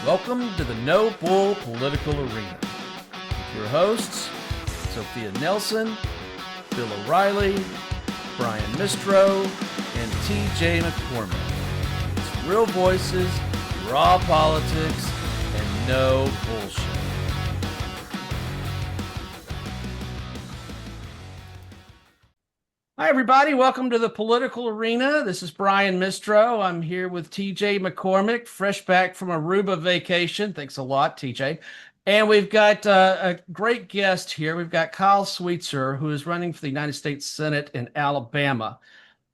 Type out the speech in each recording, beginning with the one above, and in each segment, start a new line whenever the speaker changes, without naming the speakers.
Welcome to the No Bull Political Arena with your hosts, Sophia Nelson, Bill O'Reilly, Brian Mistro, and TJ McCormick. It's real voices, raw politics, and no bullshit. Hi, everybody. Welcome to the Political Arena. This is Brian Mistro. I'm here with TJ McCormick, fresh back from Aruba vacation. Thanks a lot, TJ. And we've got a great guest here. We've got Kyle Sweetser, who is running for the United States Senate in Alabama.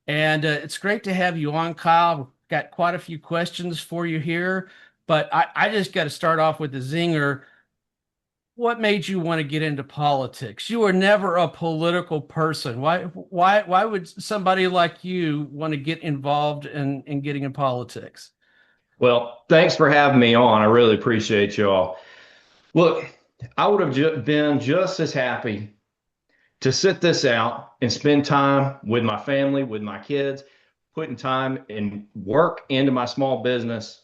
And it's great to have you on, Kyle. We've got quite a few questions for you here, but I just got to start off with the zinger. What made you want to get into politics? You were never a political person. Why would somebody like you want to get involved in getting in politics?
Well, thanks for having me on. I really appreciate y'all. Look, I would have been just as happy to sit this out and spend time with my family, with my kids, putting time and work into my small business.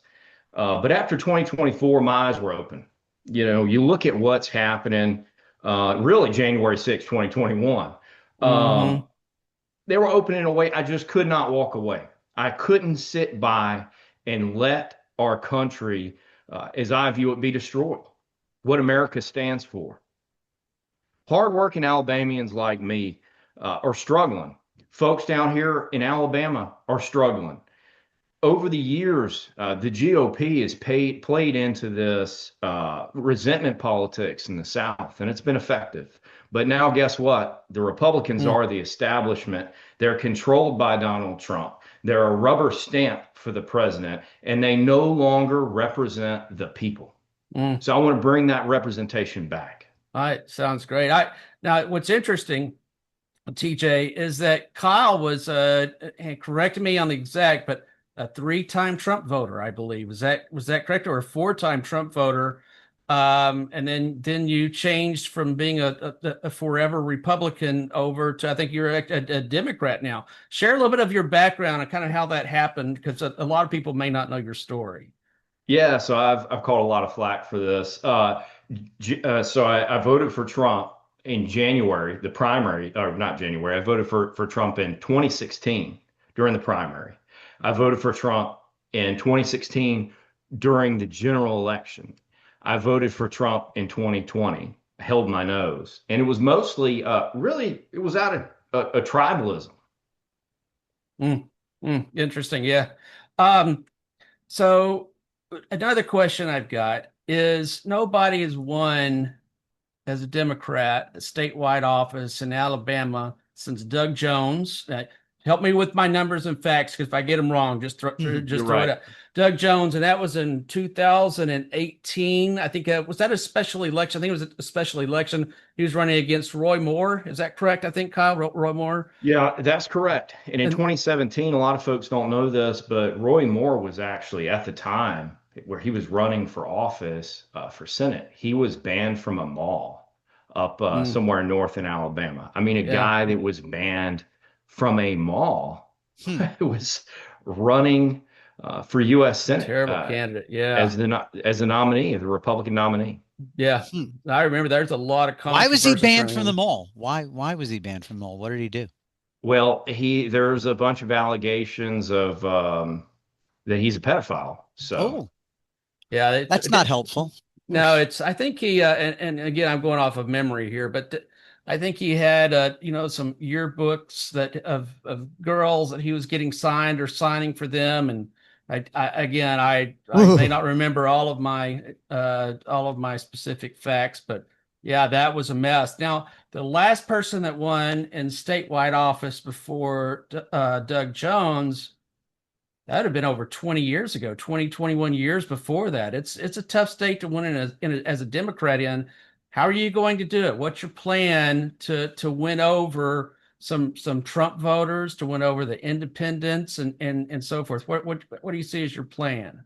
But after 2024, my eyes were open. You know, you look at what's happening, really January 6th, 2021.
Mm-hmm.
They were open in a way I just could not walk away. I couldn't sit by and let our country, as I view it, be destroyed. What America stands for. Hardworking Alabamians like me are struggling. Folks down here in Alabama are struggling. Over the years, the GOP has played into this resentment politics in the South, and it's been effective. But now, guess what? The Republicans are the establishment. They're controlled by Donald Trump. They're a rubber stamp for the president, and they no longer represent the people. So I want to bring that representation back.
All right, sounds great. Now what's interesting, TJ, is that Kyle was and correct me on the exact, but a three-time Trump voter, I believe. Was that correct, or a four-time Trump voter? And then you changed from being a forever Republican over to, I think you're a Democrat now. Share a little bit of your background and kind of how that happened, because a lot of people may not know your story.
Yeah, so I've caught a lot of flack for this. So I voted for Trump in January, the primary, or not January. I voted for Trump in 2016 during the primary. I voted for Trump in 2016 during the general election. I voted for Trump in 2020. I held my nose, and it was mostly, really, it was out of a tribalism.
Interesting, yeah. So another question I've got is, nobody has won as a Democrat a statewide office in Alabama since Doug Jones. Help me with my numbers and facts, because if I get them wrong, just throw
Right.
it out. Doug Jones, and that was in 2018. I think was that a special election? I think it was a special election. He was running against Roy Moore. Is that correct? I think, Kyle, Roy Moore.
Yeah, that's correct. And in 2017, a lot of folks don't know this, but Roy Moore was actually at the time where he was running for office for Senate. He was banned from a mall up somewhere north in Alabama. I mean, a guy that was banned from a mall was running for U.S. Senate.
Terrible candidate, yeah.
As the nominee, the Republican nominee.
Yeah, I remember there's a lot of
Why was he
controversy
banned from
surrounding
the
him.
mall? Why was he banned from the mall? What did he do?
Well, there's a bunch of allegations of that he's a pedophile. So
Oh,
Yeah,
that's not helpful.
no, I think he and again, I'm going off of memory here, but I think he had some yearbooks that of girls that he was getting signed or signing for them, and I may not remember all of my specific facts, but yeah, that was a mess. Now, the last person that won in statewide office before Doug Jones, that would have been over 20 years ago, 20, 21 years before that. It's a tough state to win as a Democrat in. How are you going to do it? What's your plan to win over some Trump voters, to win over the independents and so forth? What do you see as your plan?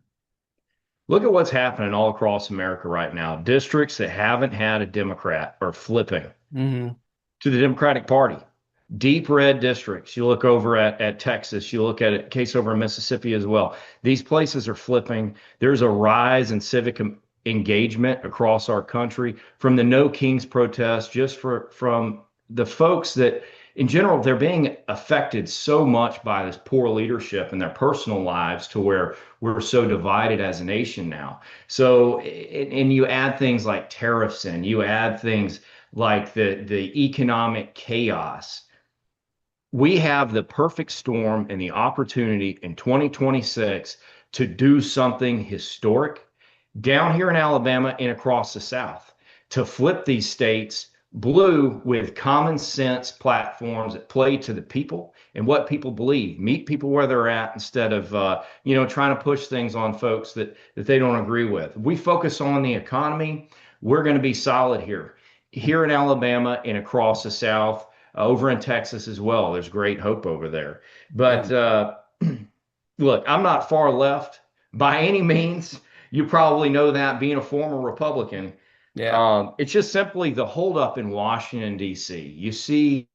look at what's happening all across America right now. Districts that haven't had a Democrat are flipping
Mm-hmm.
to the Democratic Party. deep red districts. You look over at Texas, you look at a case over in Mississippi as well. These places are flipping. There's a rise in civic engagement across our country from the No Kings protest, just from the folks that in general, they're being affected so much by this poor leadership in their personal lives to where we're so divided as a nation now. So, and you add things like tariffs in, you add things like the economic chaos. We have the perfect storm and the opportunity in 2026 to do something historic down here in Alabama and across the South, to flip these states blue with common sense platforms that play to the people and what people believe. Meet people where they're at instead of trying to push things on folks that they don't agree with. If we focus on the economy, we're going to be solid here in Alabama and across the South. Over in Texas as well. There's great hope over there. But
Yeah.
look, I'm not far left by any means. You probably know that being a former Republican.
Yeah.
It's just simply the holdup in Washington, D.C. You see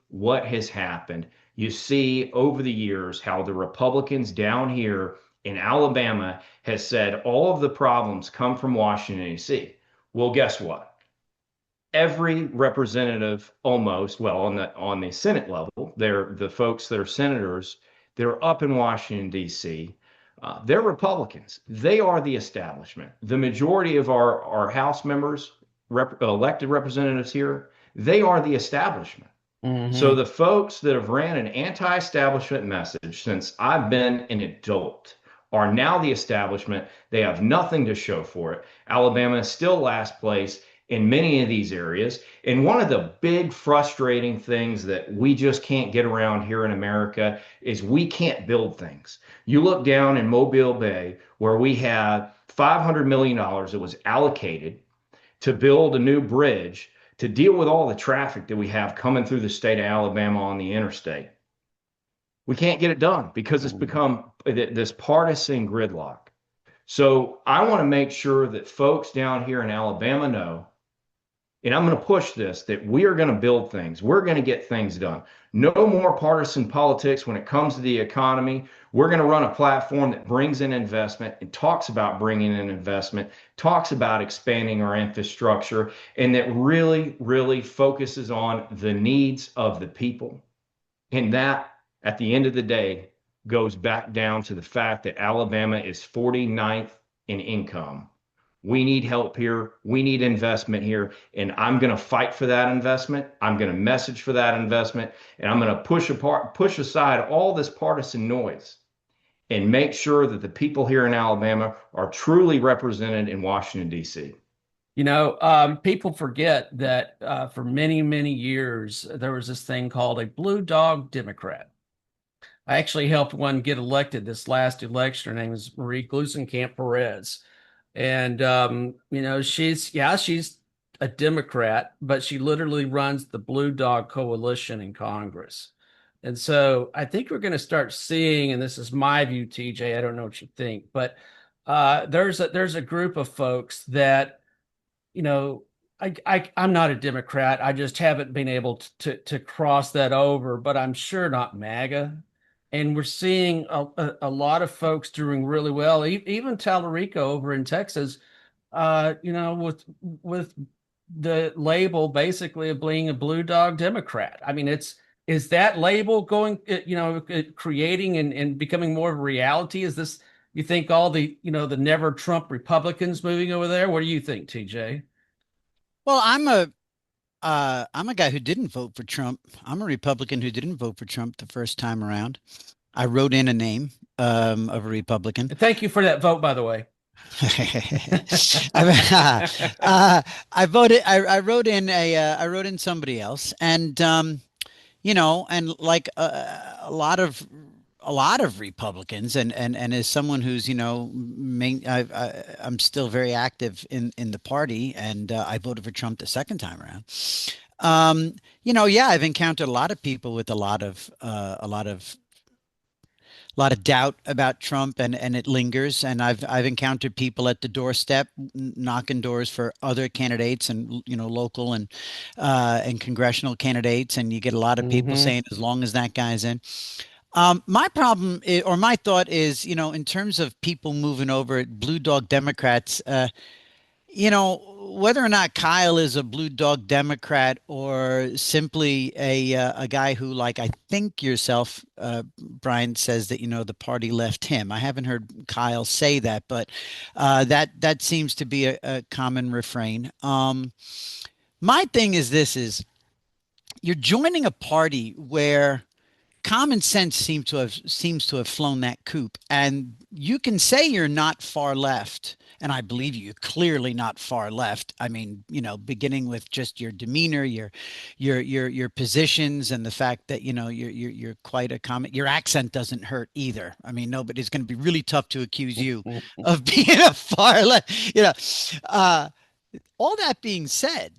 what has happened. You see over the years how the Republicans down here in Alabama has said all of the problems come from Washington, D.C. Well, guess what? Every representative almost, well, on the Senate level, they're the folks that are senators, they're up in Washington, D.C. They're Republicans. They are the establishment. The majority of our House members, elected representatives here, they are the establishment. So
Hmm.
the folks that have ran an anti-establishment message since I've been an adult are now the establishment. They have nothing to show for it. Alabama is still last place in many of these areas. And one of the big frustrating things that we just can't get around here in America is we can't build things. You look down in Mobile Bay, where we had $500 million that was allocated to build a new bridge to deal with all the traffic that we have coming through the state of Alabama on the interstate. We can't get it done because it's become this partisan gridlock. So I want to make sure that folks down here in Alabama know, and I'm going to push this, that we are going to build things. We're going to get things done. No more partisan politics when it comes to the economy. We're going to run a platform that brings in investment and talks about bringing in investment, talks about expanding our infrastructure, and that really, really focuses on the needs of the people. And that, at the end of the day, goes back down to the fact that Alabama is 49th in income. We need help here. We need investment here. And I'm going to fight for that investment. I'm going to message for that investment. And I'm going to push aside all this partisan noise and make sure that the people here in Alabama are truly represented in Washington, D.C.
People forget that for many, many years, there was this thing called a blue dog Democrat. I actually helped one get elected this last election. Her name is Marie Glusenkamp Perez. And she's a Democrat, but she literally runs the Blue Dog Coalition in Congress. And so I think we're going to start seeing, and this is my view, TJ, I don't know what you think, but there's a group of folks that, you know, I'm not a Democrat. I just haven't been able to cross that over, but I'm sure not MAGA. And we're seeing a lot of folks doing really well. Even Tallarico over in Texas, with the label basically of being a blue dog Democrat. I mean, is that label going, creating and becoming more of a reality? Is this, you think all the never Trump Republicans moving over there? What do you think, TJ?
Well, I'm a guy who didn't vote for Trump. I'm a Republican who didn't vote for Trump the first time around. I wrote in a name of a Republican.
Thank you for that vote, by the way.
I voted. I wrote in I wrote in somebody else, and and like a lot of Republicans, and as someone who's I'm still very active in the party, and I voted for Trump the second time around. Yeah, I've encountered a lot of people with a lot of lot of doubt about Trump, and it lingers. And I've encountered people at the doorstep knocking doors for other candidates, and local and congressional candidates, and you get a lot of people
Hmm.
saying as long as that guy's in. My problem or my thought is, in terms of people moving over at Blue Dog Democrats, whether or not Kyle is a blue dog Democrat or simply a guy who, like I think yourself, Brian, says that the party left him. I haven't heard Kyle say that, but that seems to be a common refrain. My thing is this: is you're joining a party where common sense seems to have flown that coop, and you can say you're not far left, and I believe you're clearly not far left. I mean, beginning with just your demeanor, your positions, and the fact that you're quite a comic. Your accent doesn't hurt either. I mean, nobody's going to be really tough to accuse you of being a far left. Uh, all that being said,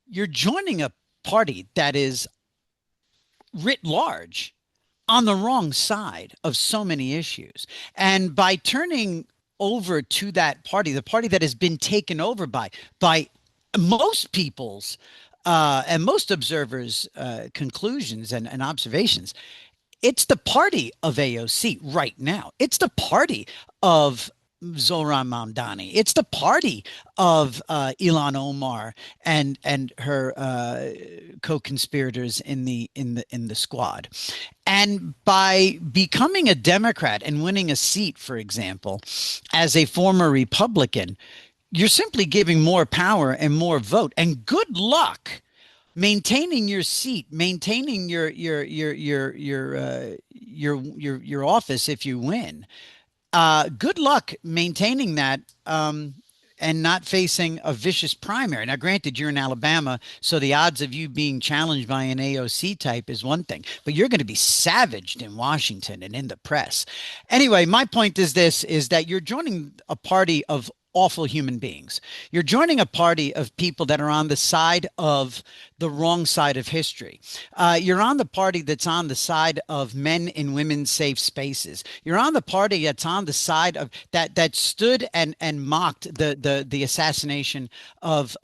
you're joining a party that is writ large on the wrong side of so many issues. And by turning over to that party, the party that has been taken over by most people's and most observers' conclusions and observations, it's the party of AOC right now. It's the party of Zohran Mamdani. It's the party of Ilhan Omar and her co-conspirators in the squad. And by becoming a Democrat and winning a seat, for example, as a former Republican, you're simply giving more power and more vote. And good luck maintaining your seat, maintaining your office if you win. Good luck maintaining that, and not facing a vicious primary. Now, granted, you're in Alabama, so the odds of you being challenged by an AOC type is one thing, but you're going to be savaged in Washington and in the press. Anyway, my point is this: is that you're joining a party of awful human beings. You're joining a party of people that are on the side of the wrong side of history. You're on the party that's on the side of men and women's safe spaces. You're on the party that's on the side of that stood and mocked the assassination of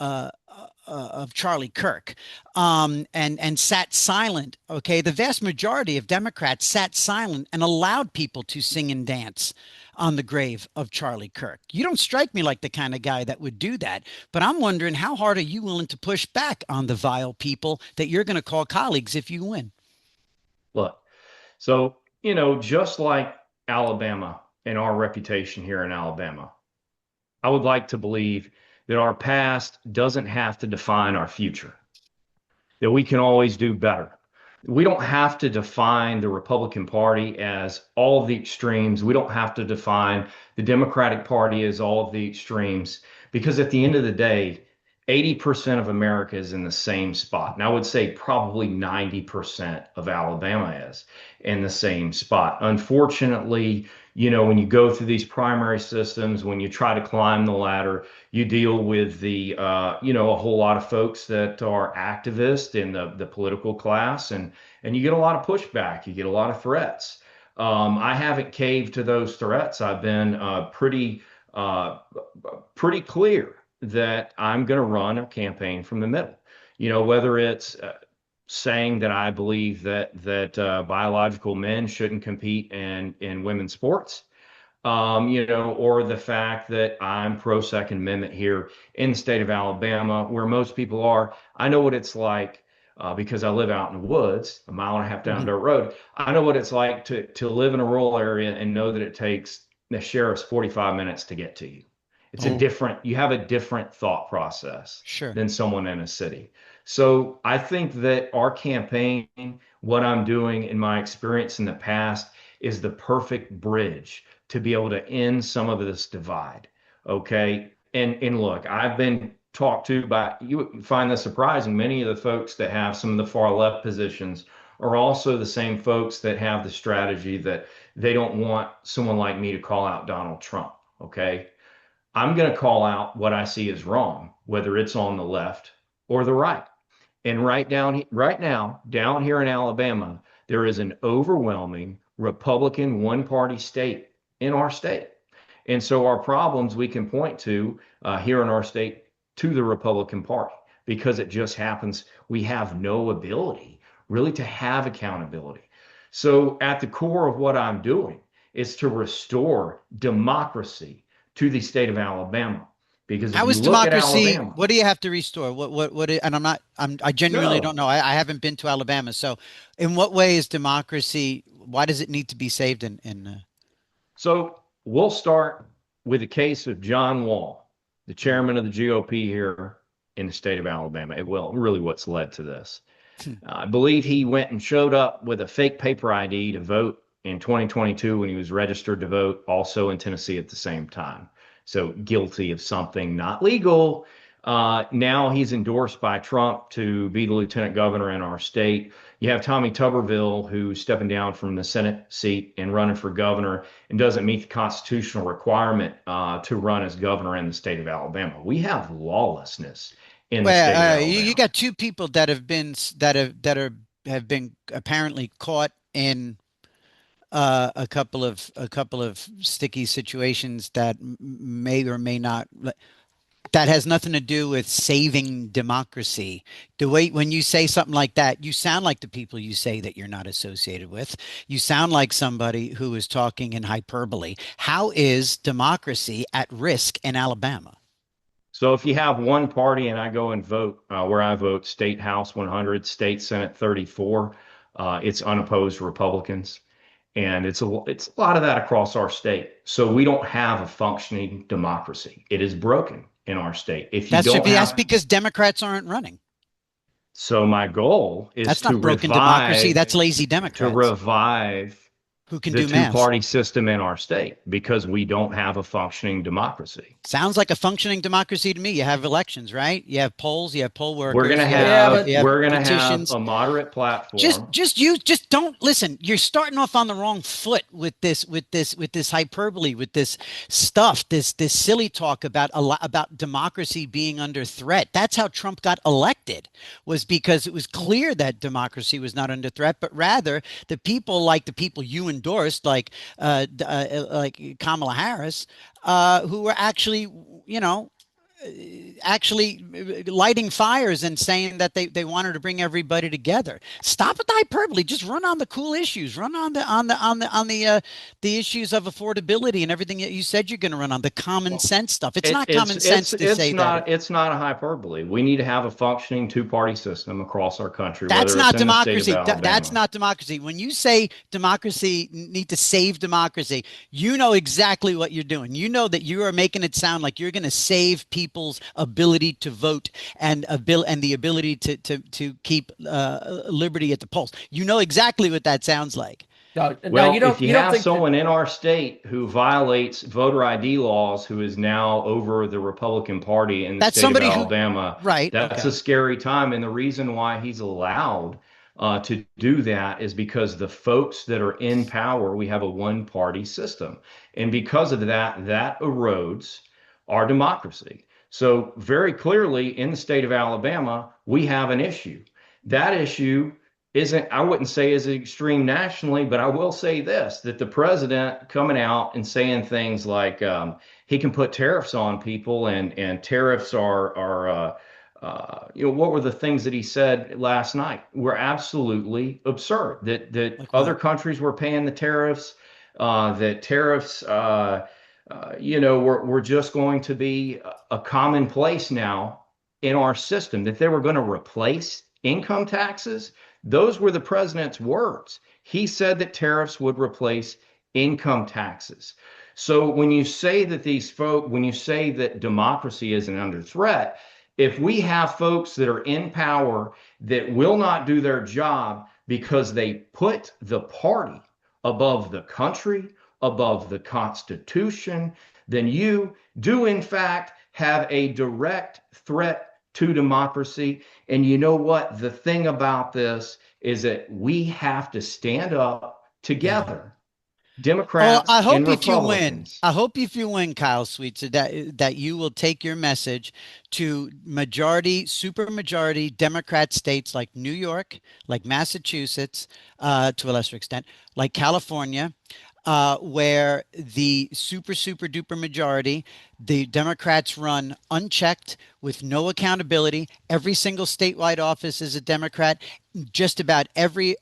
Charlie Kirk, and sat silent. Okay, the vast majority of Democrats sat silent and allowed people to sing and dance on the grave of Charlie Kirk. You don't strike me like the kind of guy that would do that, but I'm wondering, how hard are you willing to push back on the vile people that you're going to call colleagues if you win?
Look, so, just like Alabama and our reputation here in Alabama, I would like to believe that our past doesn't have to define our future, that we can always do better. We don't have to define the Republican Party as all of the extremes. We don't have to define the Democratic Party as all of the extremes, because at the end of the day, 80% of America is in the same spot. And I would say probably 90% of Alabama is in the same spot. Unfortunately, when you go through these primary systems, when you try to climb the ladder, you deal with a whole lot of folks that are activists in the political class, and you get a lot of pushback. You get a lot of threats. I haven't caved to those threats. I've been uh, pretty clear that I'm going to run a campaign from the middle. Whether it's saying that I believe that biological men shouldn't compete in women's sports, or the fact that I'm pro Second Amendment here in the state of Alabama, where most people are. I know what it's like, because I live out in the woods, a mile and a half down
Mhm.
dirt road. I know what it's like to live in a rural area and know that it takes the sheriff's 45 minutes to get to you.
Oh,
You have a different thought process
sure.
than someone in a city. So I think that our campaign, what I'm doing in my experience in the past, is the perfect bridge to be able to end some of this divide. Okay. And look, I've been talked to by, you find this surprising. Many of the folks that have some of the far left positions are also the same folks that have the strategy that they don't want someone like me to call out Donald Trump. Okay. I'm going to call out what I see as wrong, whether it's on the left or the right. And right now, down here in Alabama, there is an overwhelming Republican one-party state in our state. And so our problems we can point to here in our state to the Republican Party because it just happens we have no ability really to have accountability. So at the core of what I'm doing is to restore democracy to the state of Alabama. Because if
How
you
is
look at
democracy?
Alabama,
What do you have to restore? And I genuinely don't
no.
know. I haven't been to Alabama. So in what way is democracy, why does it need to be saved
So we'll start with the case of John Wall, the
hmm,
chairman of the GOP here in the state of Alabama. Well, really what's led to this.
hmm.
I believe he went and showed up with a fake paper ID to vote in 2022 when he was registered to vote, also in Tennessee at the same time. So guilty of something not legal. Now he's endorsed by Trump to be the lieutenant governor in our state. You have Tommy Tuberville, who's stepping down from the Senate seat and running for governor and doesn't meet the constitutional requirement to run as governor in the state of Alabama. We have lawlessness in the state of
Well, you
Alabama.
got two people that have been have been apparently caught in a couple of sticky situations that may or may not that has nothing to do with saving democracy. The way when you say something like that, you sound like the people you say that you're not associated with. You sound like somebody who is talking in hyperbole. How is democracy at risk in Alabama?
So if you have one party and I go and vote where I vote State House 100, State Senate 34, it's unopposed Republicans. And it's a lot of that across our state. So we don't have a functioning democracy. It is broken in our state. If you don't
That's
have,
because Democrats aren't running.
so my goal is
That's not broken democracy. That's lazy
to
Democrats
revive
who can
the
do math.
two-party system in our state because we don't have a functioning democracy.
Sounds like a functioning democracy to me. You have elections, right? You have polls, you have poll workers,
Yeah, but
you have
We're gonna have
petitions.
a moderate platform.
Just don't listen. You're starting off on the wrong foot with this hyperbole, with this stuff, this silly talk about about democracy being under threat. That's how Trump got elected, was because it was clear that democracy was not under threat, but rather the people you endorsed, like Kamala Harris, who were actually, you know, actually lighting fires and saying that they wanted to bring everybody together. Stop with the hyperbole. Just run on the cool issues. Run on the issues of affordability and everything that you said you're going to run on. The common
Well,
sense stuff. It's not common sense to say that.
it's not a hyperbole. We need to have a functioning two-party system across our country,
That's
whether it's
not
in the state of
democracy. That's
Alabama.
not democracy. When you say democracy need to save democracy, you know exactly what you're doing. You know that you are making it sound like you're going to save people's ability to vote and the ability to keep liberty at the polls. You know exactly what that sounds like.
now
Well, if you
you don't
have
think that
someone in our state who violates voter ID laws, who is now over the Republican Party in the
That's
state of
somebody who,
Alabama,
right?
that's a
Okay.
scary time. And the reason why he's allowed to do that is because the folks that are in power, we have a one-party system. And because of that, that erodes our democracy. So very clearly in the state of Alabama, we have an issue. That issue isn't, I wouldn't say is extreme nationally, but I will say this, that the president coming out and saying things like he can put tariffs on people and tariffs are what were the things that he said last night were absolutely absurd, that
Like
other
what?
countries were paying the tariffs, that tariffs, were just going to be a commonplace now in our system, that they were going to replace income taxes. Those were the president's words. He said that tariffs would replace income taxes. So when you say that democracy isn't under threat, if we have folks that are in power that will not do their job because they put the party above the country, above the Constitution, then you do, in fact, have a direct threat to democracy. And you know what? The thing about this is that we have to stand up
Yeah.
together
Well,
Democrats
I
and
hope if you win,
Republicans.
I hope if you win, Kyle Sweetser, that you will take your message to majority, super majority Democrat states like New York, like Massachusetts, to a lesser extent, like California, where the super duper majority, the Democrats run unchecked with no accountability. Every single statewide office is a Democrat. Just about every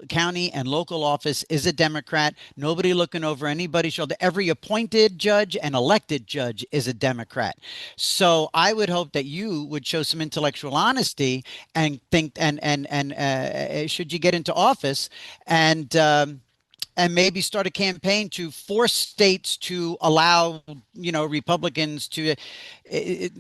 county and local office is a Democrat. Nobody looking over anybody's shoulder. Every appointed judge and elected judge is a Democrat. So I would hope that you would show some intellectual honesty and think and should you get into office and maybe start a campaign to force states to allow, Republicans to. It,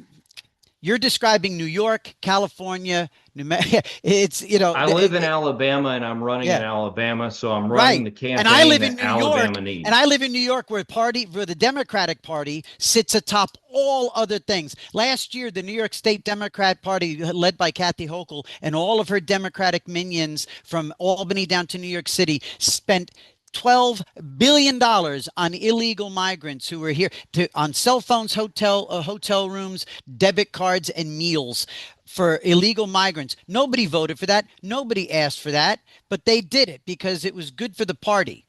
you're describing New York, California, New Mexico. It's
I live in Alabama and I'm running in
yeah,
Alabama, so I'm running
right.
the
And I
campaign
live in
that
New York,
Alabama
and I
needs.
live in New York where the Democratic Party sits atop all other things. Last year, the New York State Democrat Party, led by Kathy Hochul and all of her Democratic minions from Albany down to New York City, spent $12 billion on illegal migrants who were here on cell phones, hotel rooms, debit cards, and meals for illegal migrants. Nobody voted for that. Nobody asked for that, but they did it because it was good for the party.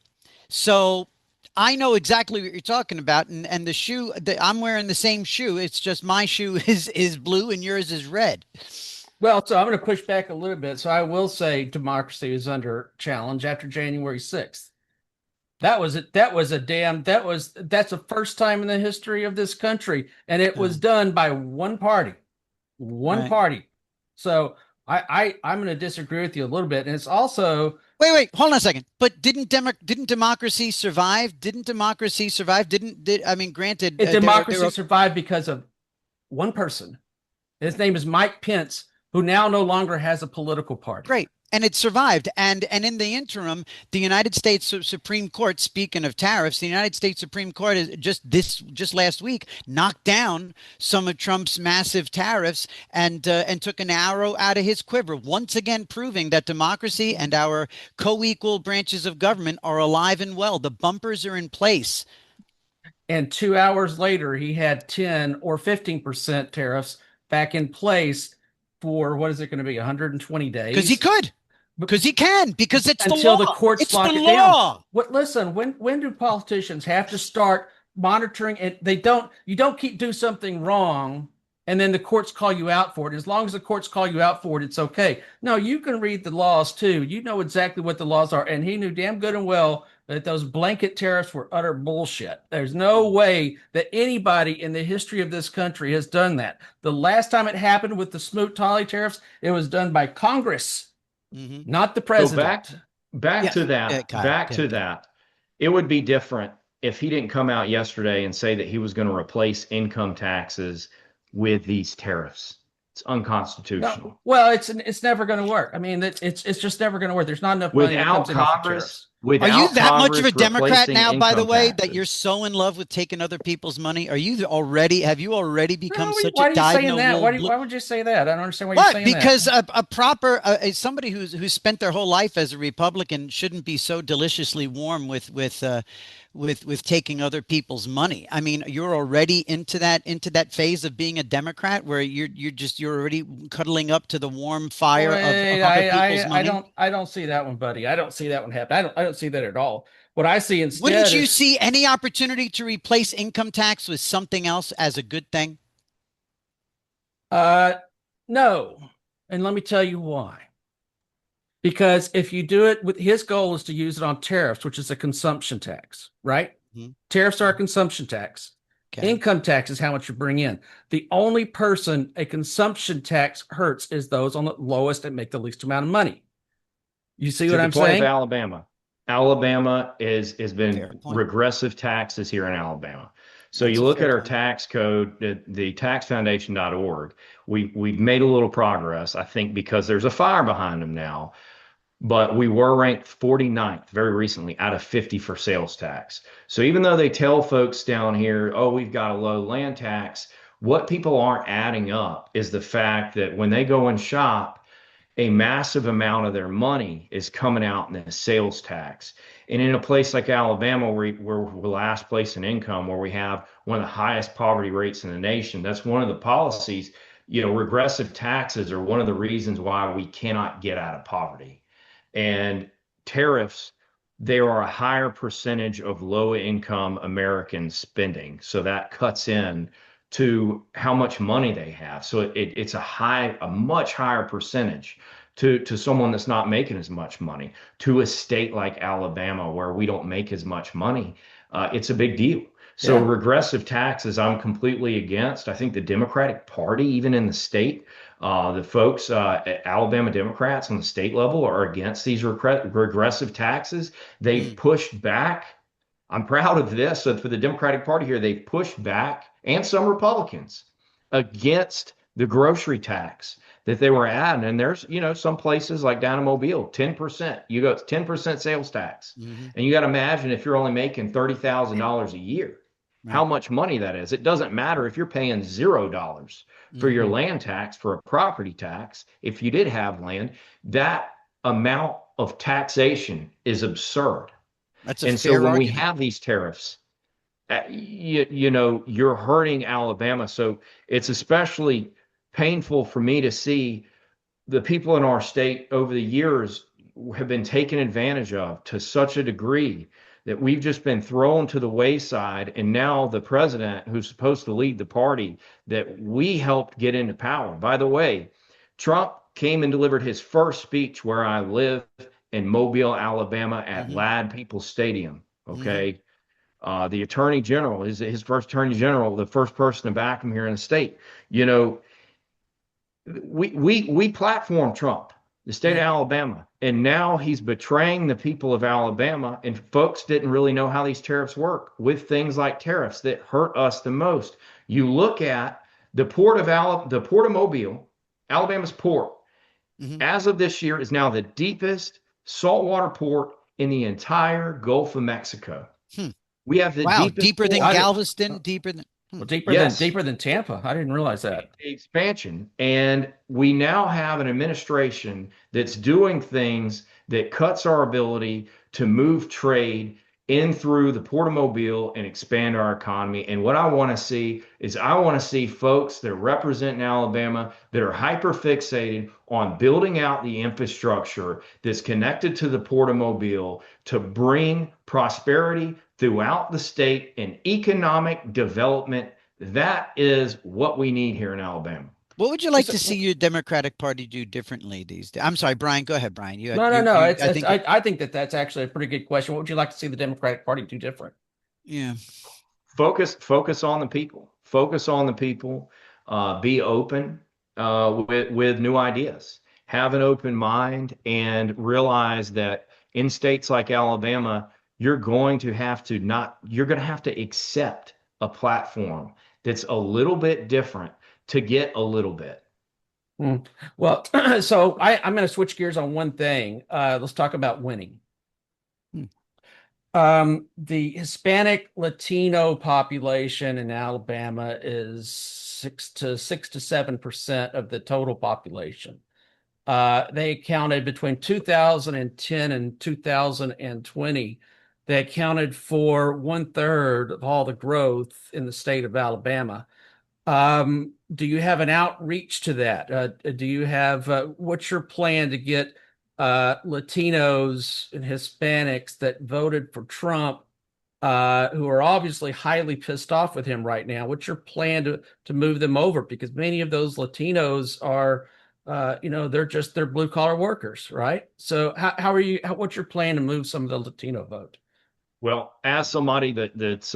So I know exactly what you're talking about, and the shoe I'm wearing the same shoe. It's just my shoe is blue and yours is red.
Well, so I'm going to push back a little bit. So I will say democracy is under challenge after January 6th. That's the first time in the history of this country, and it was done by one party, one
Right.
party. So I'm going to disagree with you a little bit, and it's also
Wait, hold on a second. But didn't democracy survive? Didn't democracy survive? I mean, granted, there
democracy
were
survived because of one person. His name is Mike Pence, who now no longer has a political party.
great, and it survived. And in the interim, the United States Supreme Court, speaking of tariffs, the United States Supreme Court is just last week knocked down some of Trump's massive tariffs and took an arrow out of his quiver, once again proving that democracy and our co-equal branches of government are alive and well. The bumpers are in place.
And 2 hours later, he had 10 or 15% tariffs back in place for what is it going to be, 120
Because he
days?
could. Because he can, because it's the
Until the
law.
courts
It's the
lock it down.
law.
Listen, when do politicians have to start monitoring it? You don't do something wrong and then the courts call you out for it. As long as the courts call you out for it, it's okay. No, you can read the laws too. You know exactly what the laws are. And he knew damn good and well that those blanket tariffs were utter bullshit. There's no way that anybody in the history of this country has done that. The last time it happened with the Smoot-Hawley tariffs, it was done by Congress,
Mm-hmm.
not the
So
president.
Yeah, Kyle.
back to that. It would be different if he didn't come out yesterday and say that he was going to replace income taxes with these tariffs. It's unconstitutional.
No, well, it's never going to work. I mean, it's just never going to work. There's not enough money that
Without
comes in off of
Congress,
tariffs.
Are you
without
that much of a
Congress
Democrat
replacing
now, by the
income
way, that you're
taxes.
so in love with taking other people's money? Have you already become
No,
such a
why are you saying that?
dyed-in-the-wool blue?
Why would you say that? I don't understand why you're
What?
saying that.
Because a proper somebody who's spent their whole life as a Republican shouldn't be so deliciously warm with taking other people's money. I mean, you're already into that phase of being a Democrat where you're already cuddling up to the warm fire of
Wait,
other people's money.
I don't see that one, buddy. I don't see that one happen. I don't see that at all. What I see
Wouldn't
instead
you
is
see any opportunity to replace income tax with something else as a good thing?
uh no. And let me tell you why. Because if you do it with his goal is to use it on tariffs, which is a consumption tax, right?
Mhm.
Tariffs are a consumption tax.
Okay.
Income tax is how much you bring in. The only person a consumption tax hurts is those on the lowest and make the least amount of money. You see
To
what
the
I'm
point of
saying?
Alabama. Alabama has
Fair
been
point.
regressive taxes here in Alabama. So
That's
you
a
look
fair
at our
point.
tax code, the taxfoundation.org, we've made a little progress, I think, because there's a fire behind them now. But we were ranked 49th very recently out of 50 for sales tax. So even though they tell folks down here, oh, we've got a low land tax, what people aren't adding up is the fact that when they go and shop, a massive amount of their money is coming out in the sales tax. And in a place like Alabama, where we're last place in income, where we have one of the highest poverty rates in the nation, that's one of the policies. Regressive taxes are one of the reasons why we cannot get out of poverty. And tariffs, there are a higher percentage of low income Americans spending. So that cuts in to how much money they have. So it's a much higher percentage to someone that's not making as much money. To a state like Alabama, where we don't make as much money, it's a big deal. So
Yeah.
regressive taxes, I'm completely against. I think the Democratic Party, even in the state, the folks, Alabama Democrats on the state level, are against these regressive taxes. They've
Mm,
pushed back. I'm proud of this. So for the Democratic Party here, they've pushed back, and some Republicans, against the grocery tax that they were adding. And there's, some places like down in Mobile, 10%. You go, it's 10% sales tax.
hmm.
And you got to imagine, if you're only making $30,000 a year, how
Right.
much money that is. It doesn't matter if you're paying $0 for your
Hmm.
land tax, for a property tax. If you did have land, that amount of taxation is absurd.
That's a
And so
fair
when we
argument.
have these tariffs, you're hurting Alabama. So it's especially painful for me to see the people in our state over the years have been taken advantage of to such a degree that we've just been thrown to the wayside. And now the president, who's supposed to lead the party that we helped get into power. By the way, Trump came and delivered his first speech where I live, in Mobile, Alabama, at
Hmm.
Lad People's Stadium.
Hmm.
Okay. The attorney general, his first attorney general, the first person to back him here in the state. You know, we platformed Trump, the state of
Hmm.
Alabama, and now he's betraying the people of Alabama. And folks didn't really know how these tariffs work, with things like tariffs that hurt us the most. You look at the port of Mobile, Alabama's port,
Hmm.
as of this year, is now the deepest saltwater port in the entire Gulf of Mexico.
Hmm.
We have the
Wow,
deepest
deeper than
port.
I did.
Galveston, deeper than. Hmm.
Well,
Yes,
deeper than Tampa. I didn't realize that.
expansion. And we now have an administration that's doing things that cuts our ability to move trade in through the Port of Mobile and expand our economy. And what I want to see is, I want to see folks that represent in Alabama that are hyper fixated on building out the infrastructure that's connected to the Port of Mobile to bring prosperity throughout the state and economic development. That is what we need here in Alabama.
What would you like to see
So,
your Democratic Party do differently these days? I'm sorry, Brian. Go ahead, Brian. You had
no, no, no.
you. I think.
I think that that's actually a pretty good question. What would you like to see the Democratic Party do different?
Yeah.
Focus on the people. Focus on the people. Be open with new ideas. Have an open mind, and realize that in states like Alabama, you're going to have to accept a platform that's a little bit different to get a little bit.
Hmm. Well, I'm going to switch gears on one thing. Let's talk about winning.
Hmm.
The Hispanic Latino population in Alabama is 6 to 7% of the total population. They accounted between 2010 and 2020. They accounted for 1/3 of all the growth in the state of Alabama. Do you have an outreach to that? Do you have what's your plan to get Latinos and Hispanics that voted for Trump, who are obviously highly pissed off with him right now? What's your plan to move them over? Because many of those Latinos are, they're blue collar workers, right? So what's your plan to move some of the Latino vote?
Well, as somebody that's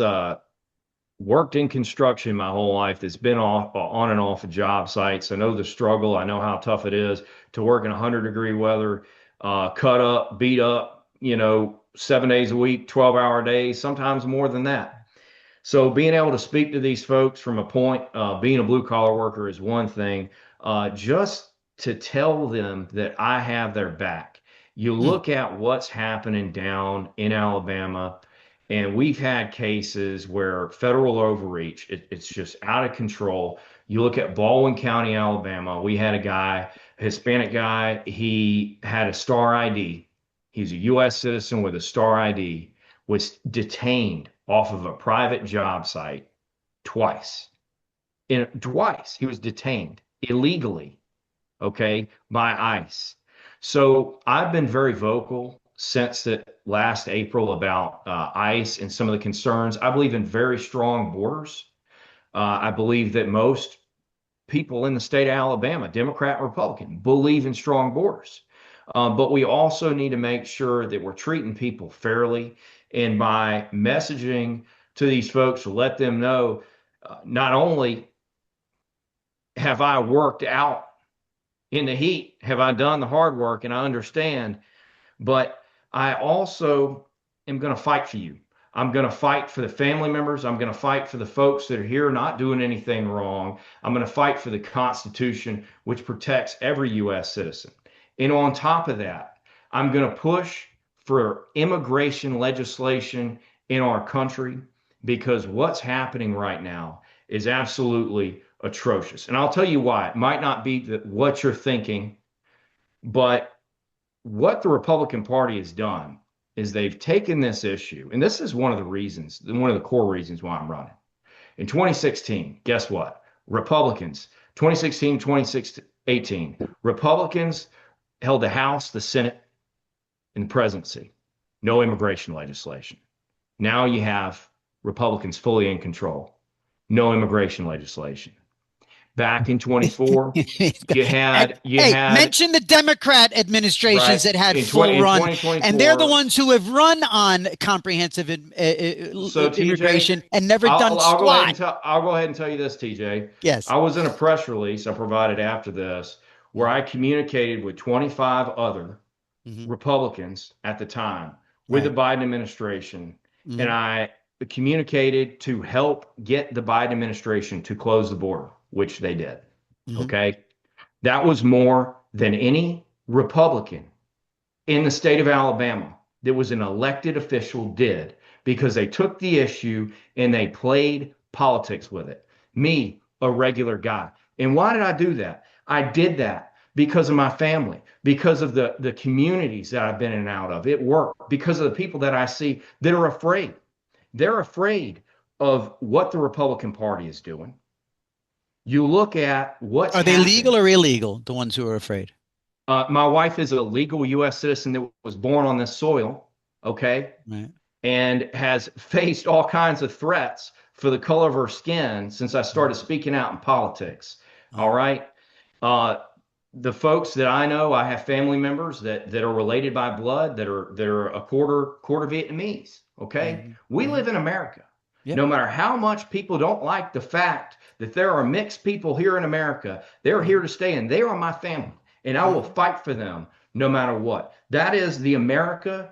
worked in construction my whole life, that's been on and off of job sites, I know the struggle. I know how tough it is to work in 100-degree weather, cut up, beat up, 7 days a week, 12-hour days, sometimes more than that. So being able to speak to these folks from a point, being a blue collar worker is one thing. Just to tell them that I have their back. You
Hmm.
look at what's happening down in Alabama, And we've had cases where federal overreach, it's just out of control. You look at Baldwin County, Alabama, we had a guy, a Hispanic guy, he had a star ID. He's a U.S. citizen with a star ID, was detained off of a private job site twice. Twice he was detained illegally, okay, by ICE. So I've been very vocal since the last April about ICE and some of the concerns. I believe in very strong borders. I believe that most people in the state of Alabama, Democrat and Republican, believe in strong borders. But we also need to make sure that we're treating people fairly. And by messaging to these folks to let them know, not only have I worked out in the heat, have I done the hard work and I understand, but I also am going to fight for you. I'm going to fight for the family members. I'm going to fight for the folks that are here not doing anything wrong. I'm going to fight for the Constitution, which protects every U.S. citizen. And on top of that, I'm going to push for immigration legislation in our country because what's happening right now is absolutely atrocious. And I'll tell you why. It might not be what you're thinking, but what the Republican Party has done is they've taken this issue, and this is one of the reasons, one of the core reasons why I'm running. In 2016, guess what? Republicans, 2016, 2018, Republicans held the House, the Senate, and the presidency. No immigration legislation. Now you have Republicans fully in control. No immigration legislation. Back in 24,
mention the Democrat administrations
right
that had
in
full run,
2024,
and they're the ones who have run on comprehensive
so
immigration
TJ,
and never done
I'll go ahead and
squat.
I'll go ahead and tell you this, TJ.
Yes.
I was in a press release I provided after this where I communicated with 25 other Republicans at the time with the Biden administration, and I communicated to help get the Biden administration to close the border, which they did. Okay. That was more than any Republican in the state of Alabama that was an elected official did because they took the issue and they played politics with it. Me, a regular guy. And why did I do that? I did that because of my family, because of the communities that I've been in and out of. It worked because of the people that I see that are afraid. They're afraid of what the Republican Party is doing. You look at what's
Are they
happened.
legal or illegal, the ones who are afraid?
My wife is a legal U.S. citizen that was born on this soil, okay,
Right.
and has faced all kinds of threats for the color of her skin since I started speaking out in politics. All right. The folks that I know, I have family members that are related by blood that are a quarter Vietnamese. Okay. We live in America.
Yep.
No matter how much people don't like the fact that there are mixed people here in America, they're here to stay and they are my family. And I will fight for them no matter what. That is the America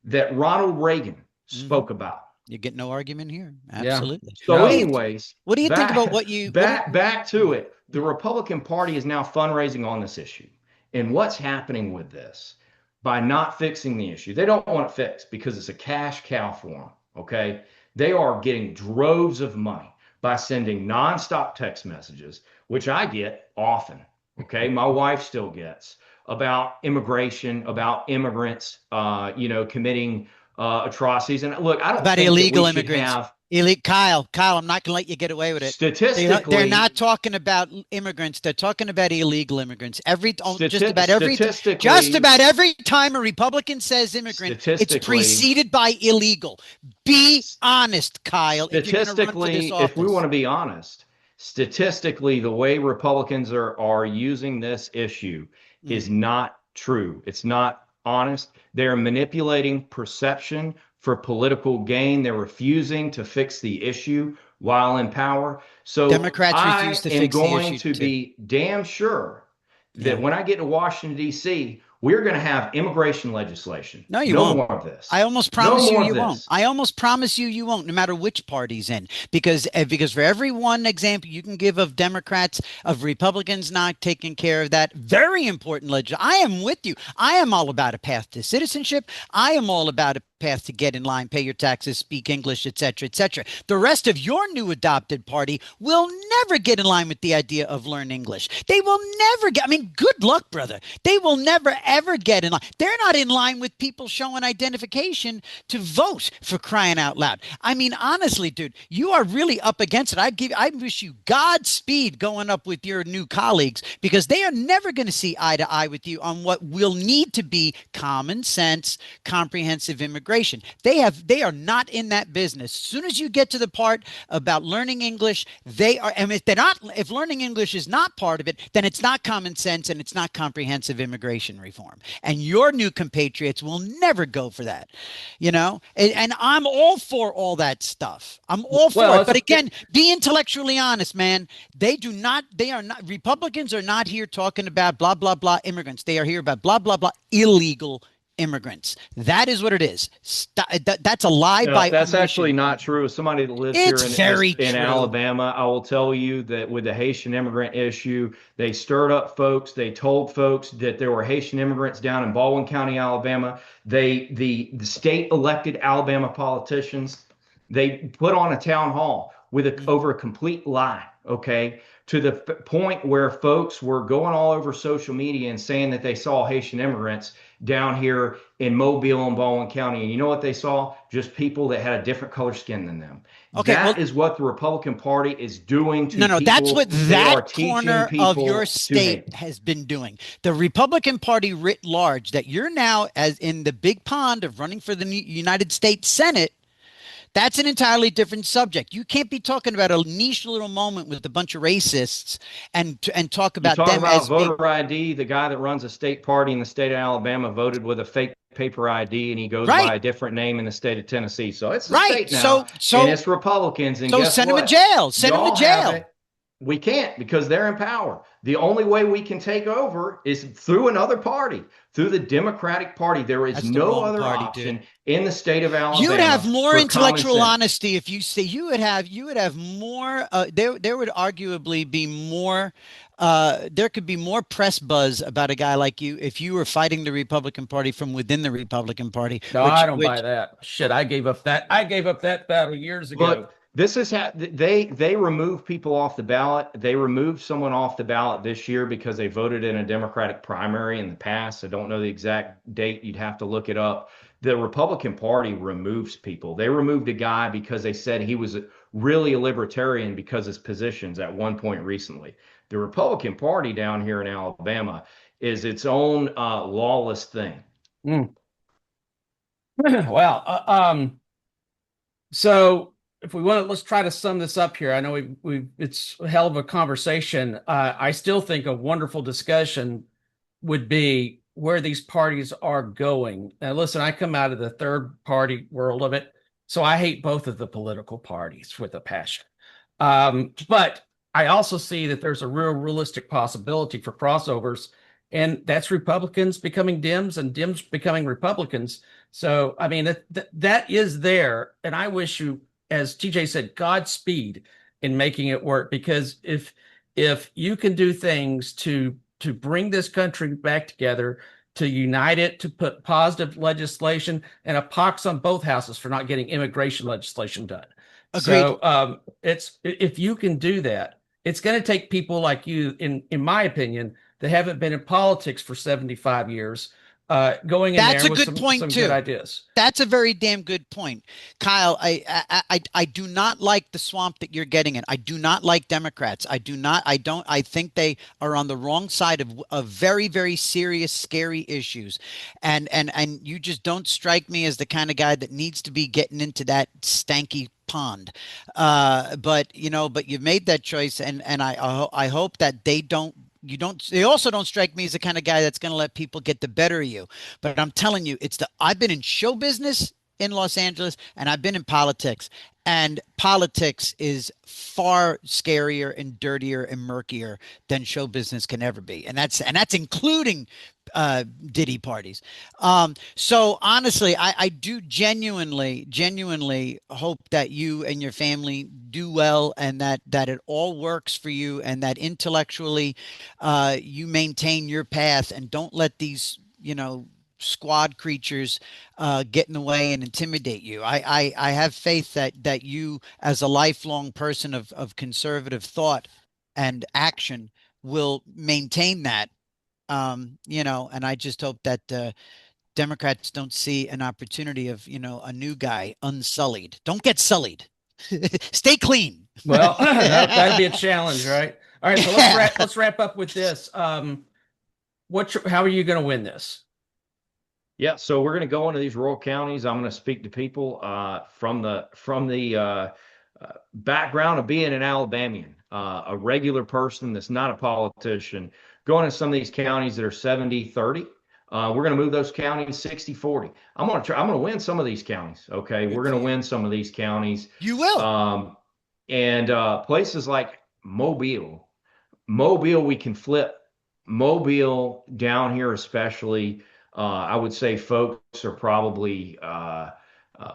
that Ronald Reagan spoke about.
You get no argument here. Absolutely.
So,
No.
anyways,
What do you think about what you
back to it? The Republican Party is now fundraising on this issue. And what's happening with this? By not fixing the issue, they don't want it fixed because it's a cash cow for them. Okay. They are getting droves of money by sending nonstop text messages, which I get often. Okay. My wife still gets about immigration, about immigrants, committing atrocities. And look, I don't
about
think
illegal
that we should
immigrants?
have
Kyle, I'm not going to let you get away with it.
statistically.
They're not talking about immigrants. They're talking about illegal immigrants. Just about every time a Republican says immigrant, it's preceded by illegal. Be honest, Kyle.
Statistically, if we want to be honest, statistically, the way Republicans are using this issue is not true. It's not honest. They're manipulating perception for political gain. They're refusing to fix the issue while in power. So
Democrats refuse to fix the issue.
I'm going to be damn sure that when I get to Washington, D.C., we're going to have immigration legislation.
No, you won't.
No more of this.
I almost promise you won't. I almost promise you won't, no matter which party's in. Because for every one example you can give of Democrats, of Republicans not taking care of that very important legislation, I am with you. I am all about a path to citizenship. I am all about a path to get in line, pay your taxes, speak English, et cetera, et cetera. The rest of your new adopted party will never get in line with the idea of learn English. They will never get, I mean, good luck, brother. They will never, ever get in line. They're not in line with people showing identification to vote, for crying out loud. I mean, honestly, dude, you are really up against it. I wish you Godspeed going up with your new colleagues, because they are never going to see eye to eye with you on what will need to be common sense, comprehensive immigration. They are not in that business. As soon as you get to the part about learning English, they are, and if they're not, if learning English is not part of it, then it's not common sense and it's not comprehensive immigration reform. And your new compatriots will never go for that, you know? And I'm all for all that stuff. I'm all for
Well,
it. But again, be intellectually honest, man. They are not, Republicans are not here talking about blah, blah, blah immigrants. They are here about blah, blah, blah illegal immigrants. That is what it is. That's a lie
No,
by
that's actually
omission.
not true. As somebody that lives
It's
here
very
in
true.
Alabama, I will tell you that with the Haitian immigrant issue, they stirred up folks. They told folks that there were Haitian immigrants down in Baldwin County, Alabama. The state elected Alabama politicians, they put on a town hall with over a complete lie. Okay, to the point where folks were going all over social media and saying that they saw Haitian immigrants down here in Mobile and Baldwin County. And you know what they saw? Just people that had a different color skin than them.
Okay, well,
That is what the Republican Party is doing to
no, that's
people.
what
They
that
are teaching
corner of your
people to
state
hate.
has been doing. The Republican Party writ large, that you're now as in the big pond of running for the United States Senate, that's an entirely different subject. You can't be talking about a niche little moment with a bunch of racists and talk
You
about
talk
them
about
as being
voter ID. The guy that runs a state party in the state of Alabama voted with a fake paper ID, and he goes
right,
by a different name in the state of Tennessee. So it's a
right.
state now, and it's Republicans. And guess
Send them to
what?
jail. Send them to
Y'all have
jail.
it. We can't because they're in power. The only way we can take over is through another party, through the Democratic Party. There is
That's the
no
wrong
other
party, dude.
option in the state of
You would have
Alabama
more
for common
intellectual
sense.
honesty if you say you would have more there would arguably be more there could be more press buzz about a guy like you if you were fighting the Republican Party from within the Republican Party,
no, I don't buy that. Shit, I gave up that. I gave up that battle years ago.
But this is how they remove people off the ballot. They removed someone off the ballot this year because they voted in a Democratic primary in the past. I don't know the exact date. You'd have to look it up. The Republican Party removes people. They removed a guy because they said he was really a libertarian because of his positions at one point recently. The Republican Party down here in Alabama is its own lawless thing.
Mm. Well, so if we want to, let's try to sum this up here. I know it's a hell of a conversation. I still think a wonderful discussion would be where these parties are going. Now, listen, I come out of the third party world of it, so I hate both of the political parties with a passion. But I also see that there's a realistic possibility for crossovers, and that's Republicans becoming Dems and Dems becoming Republicans. So, I mean, that is there. And I wish you, as TJ said, Godspeed in making it work, because if you can do things to bring this country back together, to unite it, to put positive legislation, and a pox on both houses for not getting immigration legislation done.
Agreed.
So it's if you can do that, it's going to take people like you, in my opinion, that haven't been in politics for 75 years, going in
That's
there
a
with
good point
some good
too.
ideas.
That's a very damn good point, Kyle. I do not like the swamp that you're getting in. I do not like Democrats. I do not. I don't. I think they are on the wrong side of very, very serious, scary issues, and you just don't strike me as the kind of guy that needs to be getting into that stanky pond. But but you've made that choice, and I hope that they don't. You don't. They also don't strike me as the kind of guy that's going to let people get the better of you. But I'm telling you, I've been in show business in Los Angeles and I've been in politics, and politics is far scarier and dirtier and murkier than show business can ever be. And that's including Diddy parties. So honestly, I do genuinely hope that you and your family do well, and that it all works for you, and that intellectually you maintain your path and don't let these squad creatures get in the way and intimidate you. I have faith that you, as a lifelong person of conservative thought and action, will maintain that. And I just hope that Democrats don't see an opportunity of, a new guy unsullied. Don't get sullied. Stay clean.
Well, that'd be a challenge, right? All right, so let's
Yeah.
wrap up with this. How are you going to win this?
Yeah, so we're going to go into these rural counties. I'm going to speak to people from the background of being an Alabamian, a regular person that's not a politician, going to some of these counties that are 70-30. We're going to move those counties 60-40. I'm going to try. I'm going to win some of these counties. Okay,
Good
we're
for
going to
you.
win some of these counties,
You will.
um, and places like Mobile. Mobile, we can flip. Mobile down here, especially, I would say folks are probably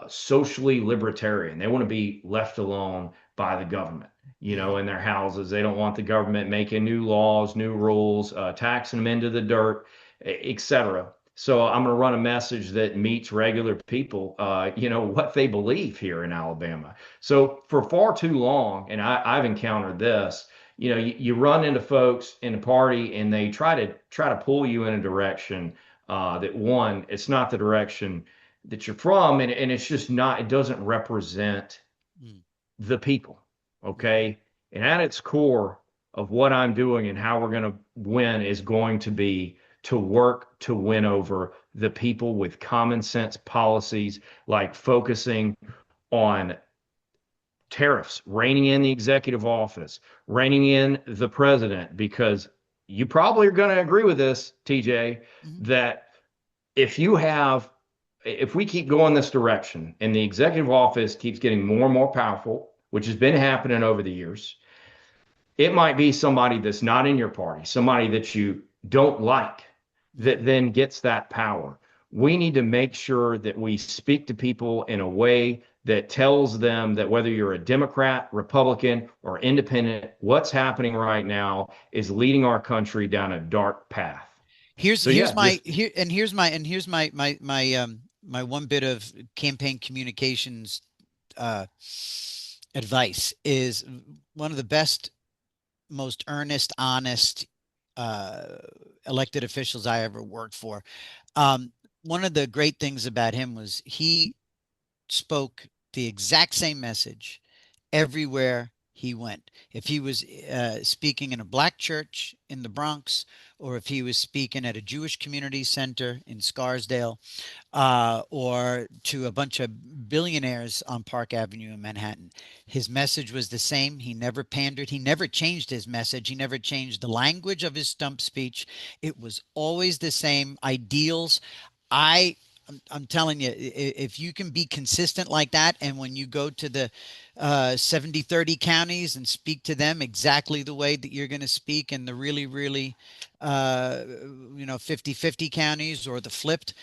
socially libertarian. They want to be left alone by the government,
Mhm.
in their houses. They don't want the government making new laws, new rules, taxing them into the dirt, etc. So I'm going to run a message that meets regular people, what they believe here in Alabama. So for far too long, and I've encountered this, you run into folks in a party and they try to pull you in a direction that one, it's not the direction that you're from, and it's just not, it doesn't represent
Mm,
the people.
mhm.
Okay. And at its core of what I'm doing and how we're going to win is going to be to work to win over the people with common sense policies, like focusing on tariffs, reining in the executive office, reining in the president, because you probably are going to agree with this, TJ,
Mhm.
that if you have, if we keep going this direction and the executive office keeps getting more and more powerful, which has been happening over the years, it might be somebody that's not in your party, somebody that you don't like, that
Mhm.
then gets that power. We need to make sure that we speak to people in a way that tells them that whether you're a Democrat, Republican, or independent, what's happening right now is leading our country down a dark path.
Here's
So
here's
yeah,
my
just
here and here's my one bit of campaign communications uh advice is one of the best, most earnest, honest uh elected officials I ever worked for. Um One of the great things about him was he spoke the exact same message everywhere he went. If he was speaking in a black church in the Bronx, or if he was speaking at a Jewish community center in Scarsdale, or to a bunch of billionaires on Park Avenue in Manhattan, his message was the same. He never pandered. He never changed his message. He never changed the language of his stump speech. It was always the same ideals. I I'm telling you, if you can be consistent like that, and when you go to the 70-30 counties and speak to them exactly the way that you're going to speak in the really, really, uh, 50-50 counties, or the flipped,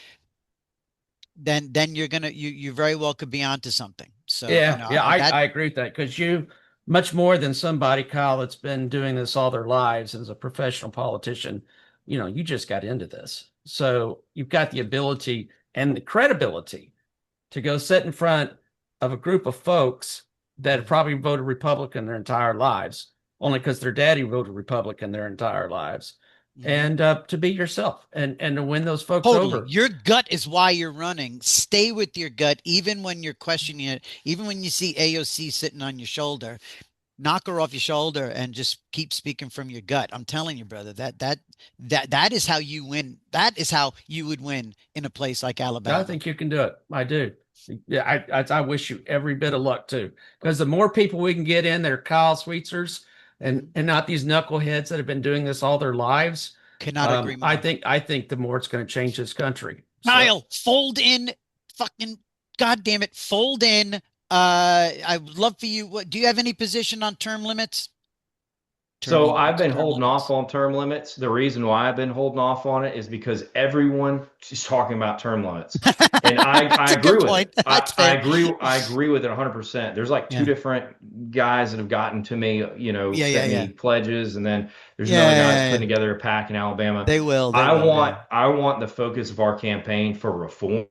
then you very well could be onto something. So,
Yeah,
that
I agree with that because you, much more than somebody, Kyle, that's been doing this all their lives as a professional politician, you just got into this. So you've got the ability and the credibility to go sit in front of a group of folks that have
Mhm,
probably voted Republican their entire lives, only because their daddy voted Republican their entire lives,
mhm.
and to be yourself and to win those folks
Totally.
over.
Your gut is why you're running. Stay with your gut, even when you're questioning it, even when you see AOC sitting on your shoulder. Knock her off your shoulder and just keep speaking from your gut. I'm telling you, brother, that is how you win. That is how you would win in a place like
I
Alabama.
think you can do it. I do. Yeah, I wish you every bit of luck too, because the more people we can get in that are Kyle Sweetsers
Mhm.
and not these knuckleheads that have been doing this all their lives,
Cannot agree more.
I think the more it's going to change this country. So
Kyle, fold in, fucking, God damn it, fold in. I would love for you. What do you have any position on term limits?
So
attorney
I've
makes
been
term
holding off
limits.
on term limits. The reason why I've been holding off on it is because everyone is talking about term limits. And I
That's a
agree
good
with
point.
it.
That's
I
fair.
agree with it 100%. There's like two
Yeah.
different guys that have gotten to me,
Yeah. Yeah.
sent
Yeah.
me pledges, and then there's
Yeah.
another guy that's
Yeah. Yeah.
putting together a pack in Alabama.
They will. They will. Yeah.
I want the focus of our campaign for reform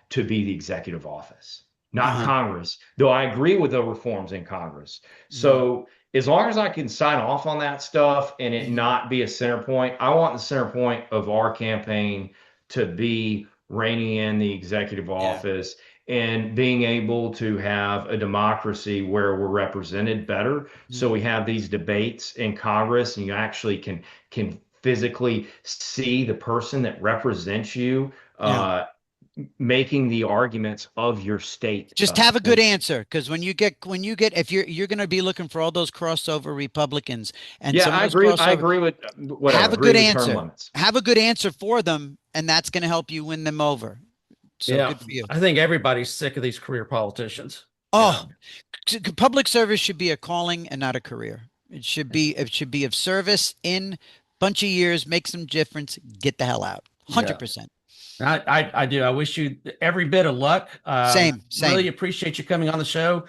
to be the executive office, not
Uh-huh.
Congress, though I agree with the reforms in Congress.
Mhm.
So as long as I can sign off on that stuff and it
Mhm.
not be a center point, I want the center point of our campaign to be reining in the executive
Yeah.
office and being able to have a democracy where we're represented better. So
Mhm.
we have these debates in Congress and you actually can physically see the person that represents you
Yeah.
making the arguments of your state.
Just have a good answer, because when you get if you're going to be looking for all those crossover Republicans and
Yeah,
some of those crossover, have a
Agree
good
with term
answer.
limits.
Have a good answer for them, and that's going to help you win them over. So
Yeah,
good for you.
I think everybody's sick of these career politicians.
Oh, public service should be a calling and not a career. It should be of service in bunch of years, make some difference, get the hell out.
Yeah,
100%.
I do. I wish you every bit of luck.
Same,
Really
same.
appreciate you coming on the show.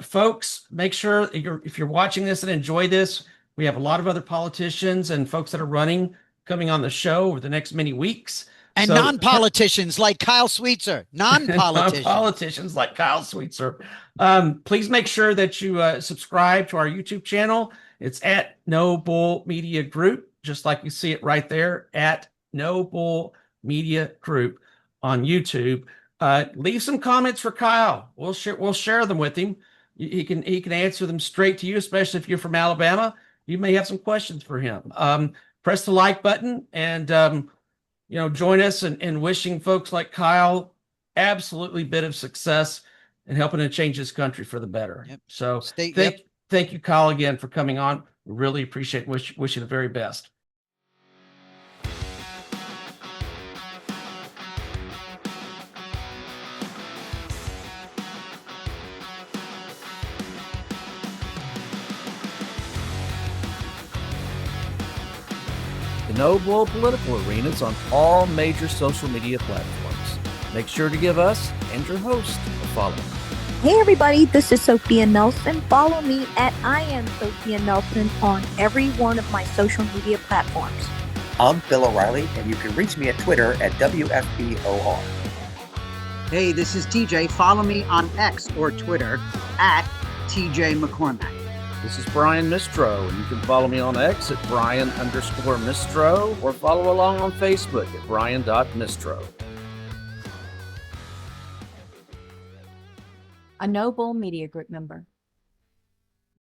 Folks, make sure that if you're watching this and enjoy this, we have a lot of other politicians and folks that are running coming on the show over the next many weeks.
And
So
non-politicians like Kyle Sweetser,
and
non-politicians.
politicians like Kyle Sweetser. Please make sure that you subscribe to our YouTube channel. It's at No Bull Media Group, just like you see it right there, at No Bull Media Group on YouTube. Leave some comments for Kyle. We'll share them with him. He can answer them straight to you, especially if you're from Alabama. You may have some questions for him. Press the like button and join us in wishing folks like Kyle absolutely bit of success and helping to change this country for the better.
Yep.
So
Yep.
thank you, Kyle, again for coming on. We really appreciate it. Wish you the very best. The No Bull Political Arena is on all major social media platforms. Make sure to give us and your host a follow.
Hey everybody, this is Sophia Nelson. Follow me at I am Sophia Nelson on every one of my social media platforms.
I'm Bill O'Reilly, and you can reach me at Twitter at WFBOR.
Hey, this is TJ. Follow me on X or Twitter at TJ McCormack.
This is Brian Mistro, and you can follow me on X at Brian_Mistro or follow along on Facebook at Brian.Mistro.
A No Bull Media Group member.